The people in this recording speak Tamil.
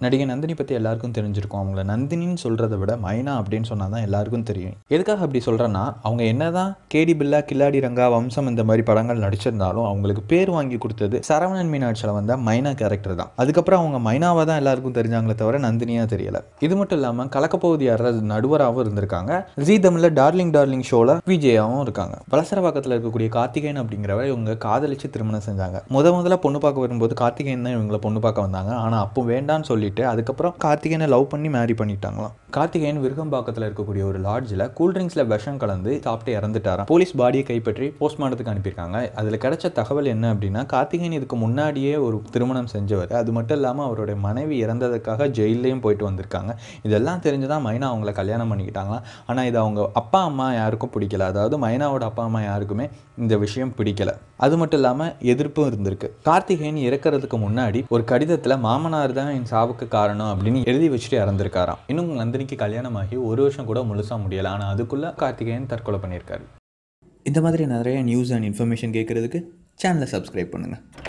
நடிகை நந்தினி பற்றி எல்லாருக்கும் தெரிஞ்சிருக்கும். அவங்கள நந்தினின்னு சொல்கிறத விட மைனா அப்படின்னு சொன்னால் தான் எல்லாருக்கும் தெரியும். எதுக்காக அப்படி சொல்கிறேன்னா, அவங்க என்ன தான் கேடி பில்லா, கில்லாடி ரங்கா, வம்சம் இந்த மாதிரி படங்கள் நடிச்சிருந்தாலும் அவங்களுக்கு பேர் வாங்கி கொடுத்தது சரவணன் மீனாட்சியில் வந்த மைனா கேரக்டர் தான். அதுக்கப்புறம் அவங்க மைனாவாக தான் எல்லாருக்கும் தெரிஞ்சாங்களே தவிர நந்தினியாக தெரியல. இது மட்டும் இல்லாமல் கலக்கப்பகுதி யாராவது நடுவராகவும் இருந்திருக்காங்க. ஜீ தமிழில் டார்லிங் டார்லிங் ஷோவில் விஜயாவும் இருக்காங்க. வலசரவாக்கத்தில் இருக்கக்கூடிய கார்த்திகேயன் அப்படிங்கிறவரை இவங்க காதலிச்சு திருமணம் செஞ்சாங்க. முதல்ல பொண்ணு பார்க்க வரும்போது கார்த்திகேயன் தான் இவங்களை பொண்ணு பார்க்க வந்தாங்க. ஆனால் அப்போ வேண்டான்னு சொல்லிட்டு அதுக்கப்புறம் கார்த்திகேயனை லவ் பண்ணி மேரி பண்ணிட்டாங்களாம். கார்த்திகேயன் விருகம்பாக்கத்தில் இருக்கக்கூடிய ஒரு லாட்ஜில் கூல்ட்ரிங்க்ஸில் விஷம் கலந்து சாப்பிட்டு இறந்துட்டாராம். போலீஸ் பாடியை கைப்பற்றி போஸ்ட்மார்ட்டத்துக்கு அனுப்பியிருக்காங்க. அதில் கிடைச்ச தகவல் என்ன அப்படின்னா, கார்த்திகேயன் இதுக்கு முன்னாடியே ஒரு திருமணம் செஞ்சவர். அது மட்டும் இல்லாமல் அவருடைய மனைவி இறந்ததுக்காக ஜெயிலையும் போயிட்டு வந்திருக்காங்க. இதெல்லாம் தெரிஞ்சுதான் மைனா அவங்கள கல்யாணம் பண்ணிக்கிட்டாங்களாம். ஆனால் இது அவங்க அப்பா அம்மா யாருக்கும் பிடிக்கல. அதாவது மைனாவோட அப்பா அம்மா யாருக்குமே இந்த விஷயம் பிடிக்கல. அது மட்டும் இல்லாமல் எதிர்ப்பும் இருந்திருக்கு. கார்த்திகேயன் இறக்கிறதுக்கு முன்னாடி ஒரு கடிதத்தில் மாமனார் தான் என் சாவுக்கு காரணம் அப்படின்னு எழுதி வச்சுட்டு இறந்துருக்காராம். இன்னும் நந்தினிக்கு கல்யாணம் ஆகி ஒரு வருஷம் கூட முழுசாக முடியலை. ஆனால் அதுக்குள்ளே கார்த்திகேயன் தற்கொலை பண்ணியிருக்காரு. இந்த மாதிரி நிறைய நியூஸ் அண்ட் இன்ஃபர்மேஷன் கேட்குறதுக்கு சேனலை சப்ஸ்கிரைப் பண்ணுங்கள்.